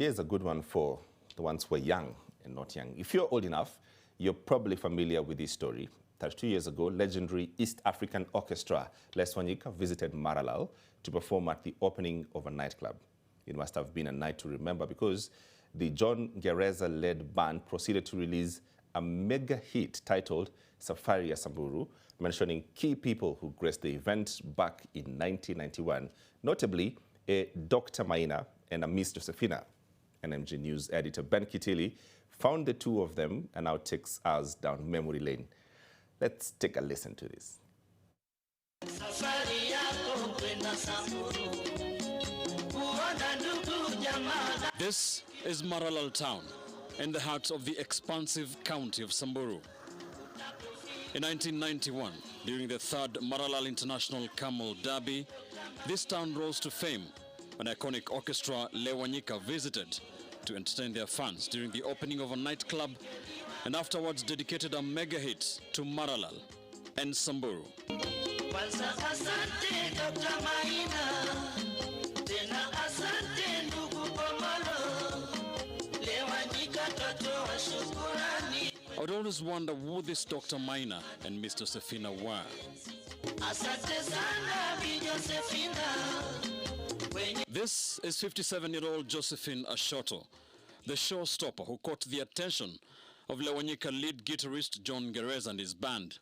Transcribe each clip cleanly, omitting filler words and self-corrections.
Here's a good one for the ones who are young and not young. If you're old enough, you're probably familiar with this story. 32 years ago, legendary East African orchestra Les Wanyika visited Maralal to perform at the opening of a nightclub. It must have been a night to remember because the John Gereza-led band proceeded to release a mega hit titled Safari ya Samburu, mentioning key people who graced the event back in 1991, notably a Dr. Maina and a Miss Josephina. NMG News editor Ben Kitili found the two of them and now takes us down memory lane. Let's take a listen to this. This is Maralal town, in the heart of the expansive county of Samburu. In 1991, during the third Maralal International Camel Derby, this town rose to fame when iconic orchestra Les Wanyika visited to entertain their fans during the opening of a nightclub and afterwards dedicated a mega hit to Maralal and Samburu. I would always wonder who this Dr. Maina and Miss Josephina were. This is 57-year-old Josephine Ashoto, the showstopper who caught the attention of Les Wanyika lead guitarist John Gereza and his band.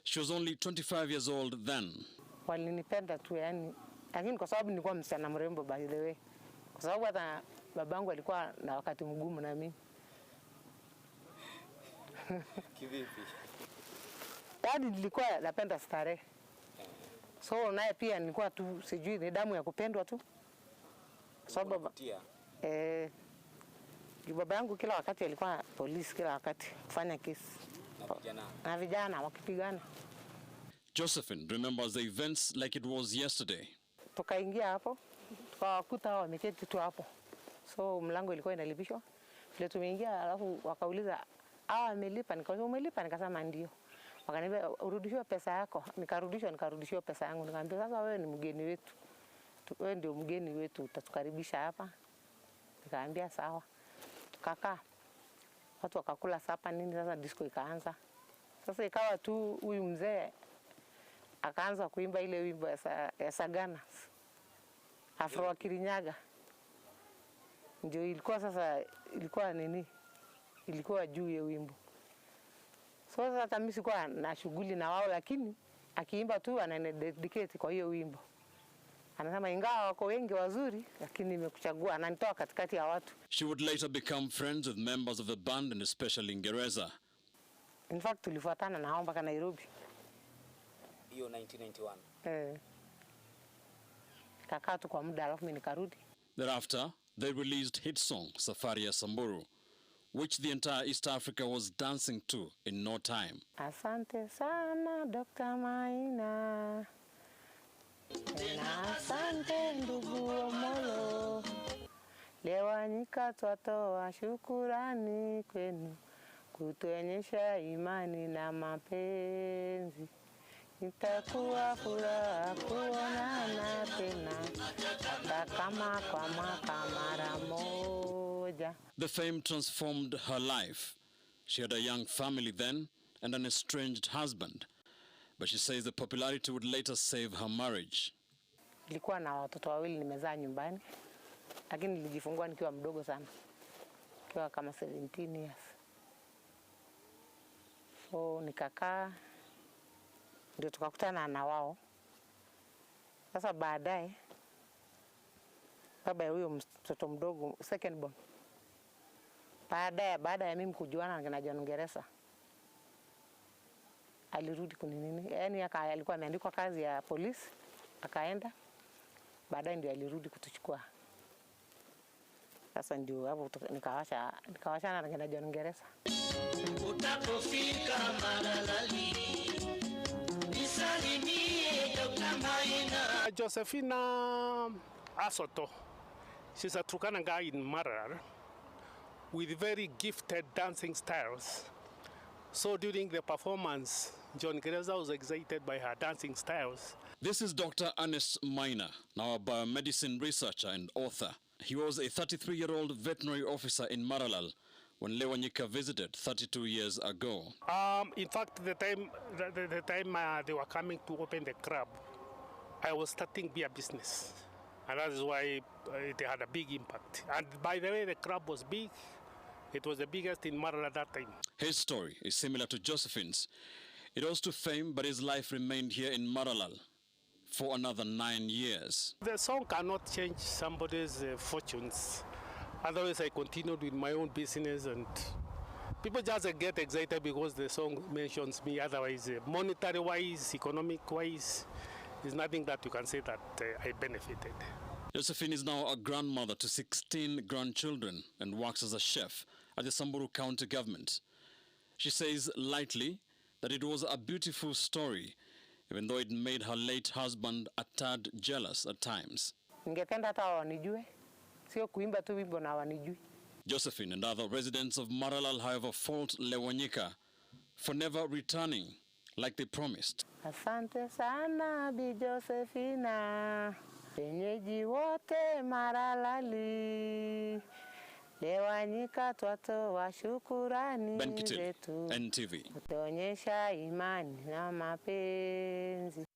She was only 25 years old then. Walinipenda tu yani, lakini kwa sababu nilikuwa msichana mrembo by the way. Kwa sababu hata babangu alikuwa na wakati mgumu na mimi. Kivipi? Yaani nilikuwa napenda starehe. So naye pia nilikuwa tu sijui ni damu ya kupendwa tu. Sababu baba yangu kila wakati alikuwa polisi, kila wakati kufanya kesi na vijana wakipigana. Josephine remembers the events like it was yesterday. Tukaingia hapo, tukawakuta hao wameketi tu hapo. So mlango ilikuwa inalipishwa. Vile tumeingia alafu wakauliza amelipa, nikauliza umelipa, nikasema ndio. Wakaniambia urudishiwe pesa yako. Nikarudishiwa pesa yangu. Nikamwambia sasa wewe ni mgeni wetu. Wewe ndio mgeni wetu, utatukaribisha hapa. Nikamwambia sawa. Tukakaa. Watu wakakula sapa nini, sasa disco ikaanza. Sasa ikawa tu huyu mzee akaanza kuimba ile wimbo ya Sagana. Afro wa Kirinyaga. Ndio ilikuwa sasa ilikuwa nini? Ilikuwa juu ya wimbo. So sasa mimi sikuwa na shughuli na wao, lakini akiimba tu ananidedicate kwa hiyo wimbo. Anasema ingawa wako wengi wazuri, lakini nimekuchagua, ananitoa katikati ya watu. She would later become friends with members of the band and especially in Gereza. In fact, tulifuatana na hao mpaka Nairobi. Hiyo 1991. Kakaa tu kwa muda alafu mimi nikarudi. Thereafter, they released hit song Safari ya Samburu, which the entire East Africa was dancing to in no time. Asante sana Dr. Maina. Na asante ndugu Omolo. Les Wanyika twatoa shukurani kwenu kutuonyesha imani na mapenzi. Itakuwa furaha kuonana tena hata kama kwa mwaka mara moja. The fame transformed her life. She had a young family then and an estranged husband. But she says the popularity would later save her marriage. Nilikuwa na watoto wawili nimezaa nyumbani. Lakini nilijifungua nikiwa mdogo sana. Nikiwa kama 17 years. So nikakaa ndio tukakutana na wao. Sasa baadaye baba ya huyo mtoto mdogo second born. Baada ya mimi kujuana na John Gereza. Alirudi kuninini. Yaani alikuwa ameandikwa kazi ya polisi, akaenda. Baadaye ndio alirudi kutuchukua. Sasa ndio hapo nikawashana na John Gereza. Utapofika Maralali nisalimie Dr. Maina. Josephina Ashoto. She's a Turkana guy in Maralal with very gifted dancing styles. So during the performance, John Gereza was excited by her dancing styles. This is Dr. Ernest Maina, now a biomedicine researcher and author. He was a 33-year-old veterinary officer in Maralal when Wanyika visited 32 years ago. In fact, the time they were coming to open the club, I was starting beer business. And that is why it had a big impact. And by the way, the club was big. It was the biggest in Maralal at that time. His story is similar to Josephine's. It rose to fame, but his life remained here in Maralal for another 9 years. The song cannot change somebody's fortunes. Otherwise, I continued with my own business, and people just get excited because the song mentions me. Otherwise, monetary-wise, economic-wise, there's nothing that you can say that I benefited. Josephine is now a grandmother to 16 grandchildren and works as a chef at the Samburu County government. She says lightly that it was a beautiful story, even though it made her late husband a tad jealous at times. Josephine and other residents of Maralal, however, fault Wanyika for never returning like they promised. Asante sana Bi Josephina, wenyeji wote Maralali, Wanyika twatoa shukurani zetu, NTV. utaonyesha imani na mapenzi.